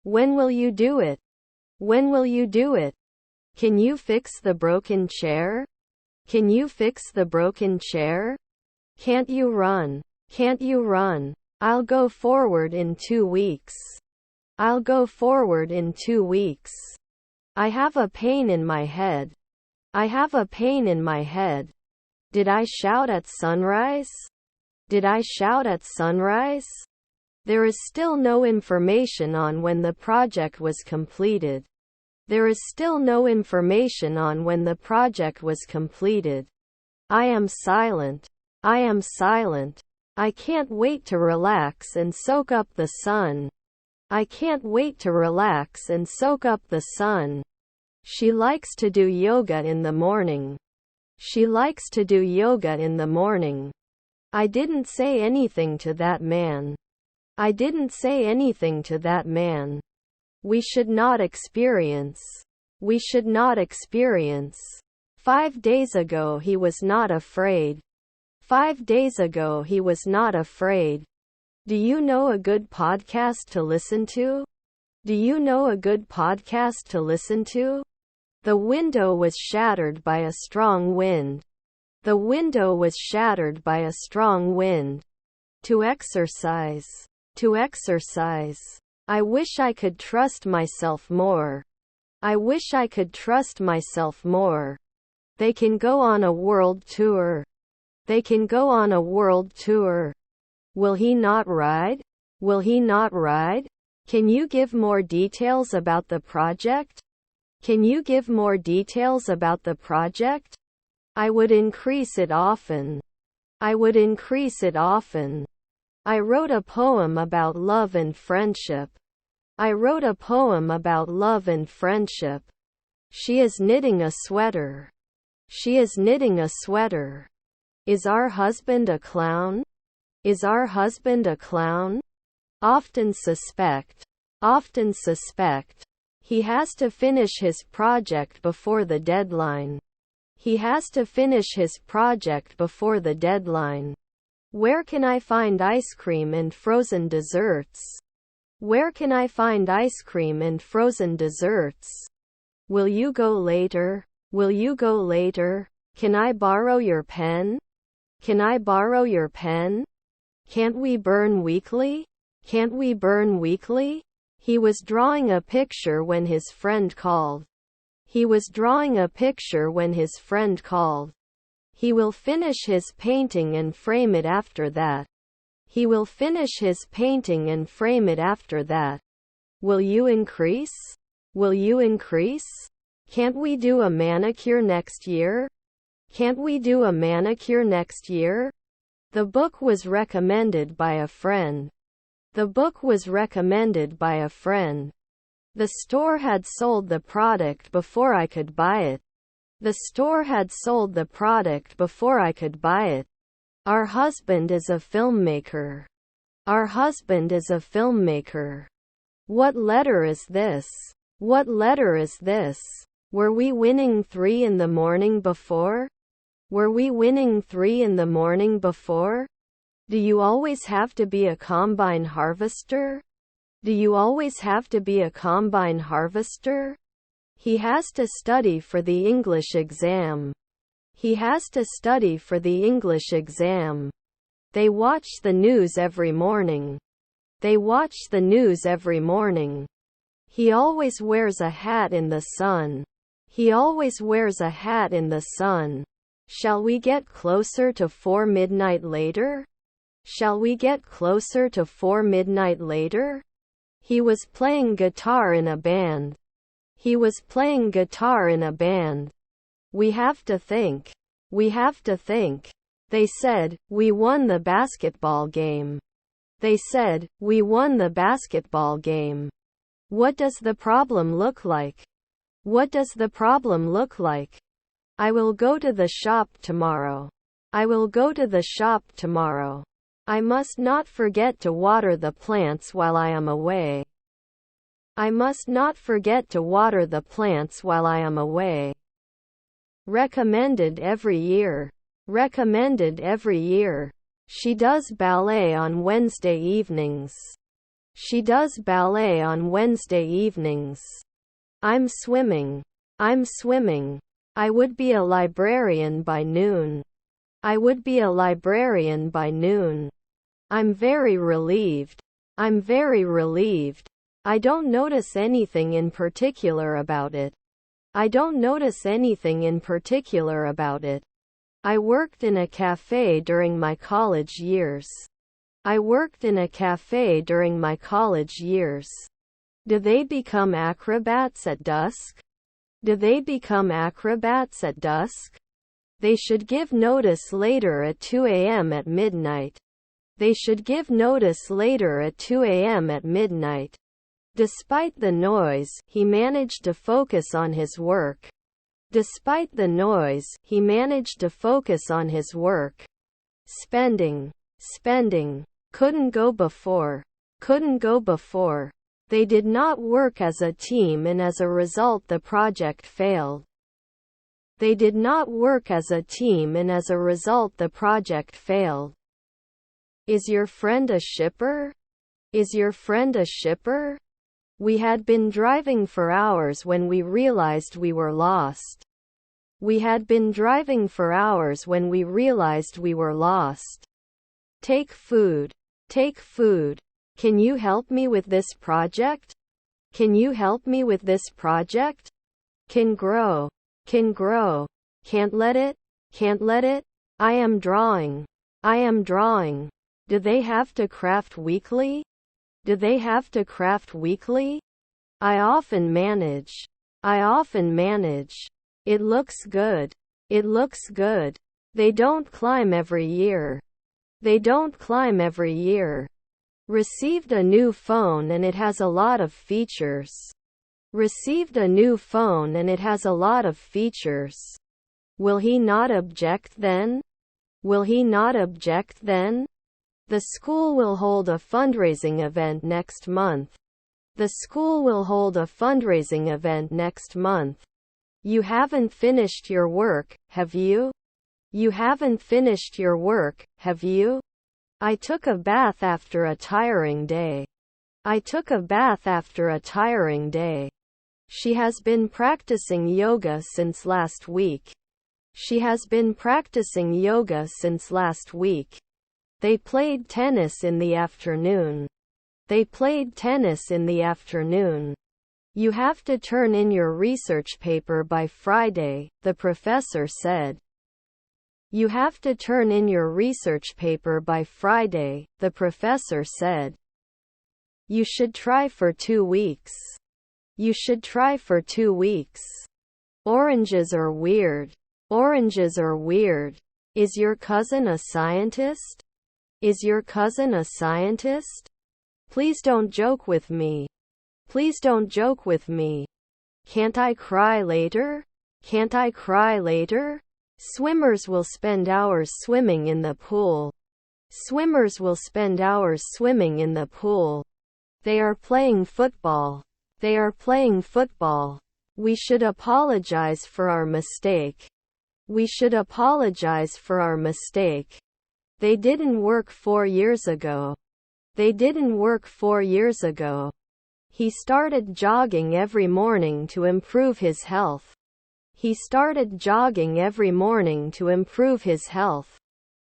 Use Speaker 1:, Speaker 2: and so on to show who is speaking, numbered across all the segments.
Speaker 1: When will you do it? When will you do it? Can you fix the broken chair? Can you fix the broken chair? Can't you run? Can't you run? I'll go forward in 2 weeks. I'll go forward in 2 weeks. I have a pain in my head. I have a pain in my head. Did I shout at sunrise? Did I shout at sunrise? There is still no information on when the project was completed. There is still no information on when the project was completed. I am silent. I am silent. I can't wait to relax and soak up the sun. I can't wait to relax and soak up the sun. She likes to do yoga in the morning. She likes to do yoga in the morning. I didn't say anything to that man. I didn't say anything to that man. We should not experience. We should not experience. 5 days ago he was not afraid. 5 days ago he was not afraid. Do you know a good podcast to listen to? Do you know a good podcast to listen to? The window was shattered by a strong wind. The window was shattered by a strong wind. To exercise. To exercise. I wish I could trust myself more. I wish I could trust myself more. They can go on a world tour. They can go on a world tour. Will he not ride? Will he not ride? Can you give more details about the project? Can you give more details about the project? I would increase it often. I would increase it often. I wrote a poem about love and friendship. I wrote a poem about love and friendship. She is knitting a sweater. She is knitting a sweater. Is our husband a clown? Is our husband a clown? Often suspect. Often suspect. He has to finish his project before the deadline. He has to finish his project before the deadline. Where can I find ice cream and frozen desserts? Where can I find ice cream and frozen desserts? Will you go later? Will you go later? Can I borrow your pen? Can I borrow your pen? Can't we burn weekly? Can't we burn weekly? He was drawing a picture when his friend called. He was drawing a picture when his friend called. He will finish his painting and frame it after that. He will finish his painting and frame it after that. Will you increase? Will you increase? Can't we do a manicure next year? Can't we do a manicure next year? The book was recommended by a friend. The book was recommended by a friend. The store had sold the product before I could buy it. The store had sold the product before I could buy it. Our husband is a filmmaker. Our husband is a filmmaker. What letter is this? What letter is this? Were we winning 3 in the morning before? Were we winning 3 in the morning before? Do you always have to be a combine harvester? Do you always have to be a combine harvester? He has to study for the English exam. He has to study for the English exam. They watch the news every morning. They watch the news every morning. He always wears a hat in the sun. He always wears a hat in the sun. Shall we get closer to 4 midnight later? Shall we get closer to 4 midnight later? He was playing guitar in a band. He was playing guitar in a band. We have to think. We have to think. They said, we won the basketball game. They said, we won the basketball game. What does the problem look like? What does the problem look like? I will go to the shop tomorrow. I will go to the shop tomorrow. I must not forget to water the plants while I am away. I must not forget to water the plants while I am away. Recommended every year. Recommended every year. She does ballet on Wednesday evenings. She does ballet on Wednesday evenings. I'm swimming. I'm swimming. I would be a librarian by noon. I would be a librarian by noon. I'm very relieved. I'm very relieved. I don't notice anything in particular about it. I don't notice anything in particular about it. I worked in a cafe during my college years. I worked in a cafe during my college years. Do they become acrobats at dusk? Do they become acrobats at dusk? They should give notice later at 2 a.m. at midnight. They should give notice later at 2 a.m. at midnight. Despite the noise, he managed to focus on his work. Despite the noise, he managed to focus on his work. Spending. Spending. Couldn't go before. Couldn't go before. They did not work as a team and as a result the project failed. They did not work as a team and as a result the project failed. Is your friend a shipper? Is your friend a shipper? We had been driving for hours when we realized we were lost. We had been driving for hours when we realized we were lost. Take food. Take food. Can you help me with this project? Can you help me with this project? Can grow. Can grow. Can't let it. Can't let it. I am drawing. I am drawing. Do they have to craft weekly? Do they have to craft weekly? I often manage. I often manage. It looks good. It looks good. They don't climb every year. They don't climb every year. Received a new phone and it has a lot of features. Received a new phone and it has a lot of features. Will he not object then? Will he not object then? The school will hold a fundraising event next month. The school will hold a fundraising event next month. You haven't finished your work, have you? You haven't finished your work, have you? I took a bath after a tiring day. I took a bath after a tiring day. She has been practicing yoga since last week. She has been practicing yoga since last week. They played tennis in the afternoon. They played tennis in the afternoon. You have to turn in your research paper by Friday, the professor said. You have to turn in your research paper by Friday, the professor said. You should try for 2 weeks. You should try for 2 weeks. Oranges are weird. Oranges are weird. Is your cousin a scientist? Is your cousin a scientist? Please don't joke with me. Please don't joke with me. Can't I cry later? Can't I cry later? Swimmers will spend hours swimming in the pool. Swimmers will spend hours swimming in the pool. They are playing football. They are playing football. We should apologize for our mistake. We should apologize for our mistake. They didn't work 4 years ago. They didn't work 4 years ago. He started jogging every morning to improve his health. He started jogging every morning to improve his health.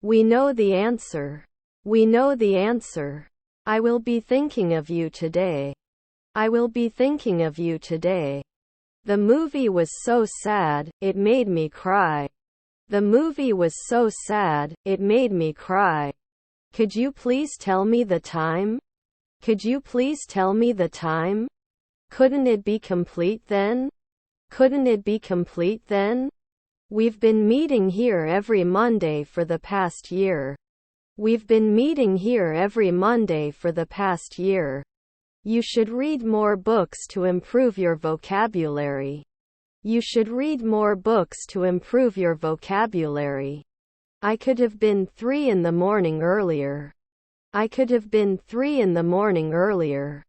Speaker 1: We know the answer. We know the answer. I will be thinking of you today. I will be thinking of you today. The movie was so sad, it made me cry. The movie was so sad, it made me cry. Could you please tell me the time? Could you please tell me the time? Couldn't it be complete then? Couldn't it be complete then? We've been meeting here every Monday for the past year. We've been meeting here every Monday for the past year. You should read more books to improve your vocabulary. You should read more books to improve your vocabulary. I could have been 3 in the morning earlier. I could have been 3 in the morning earlier.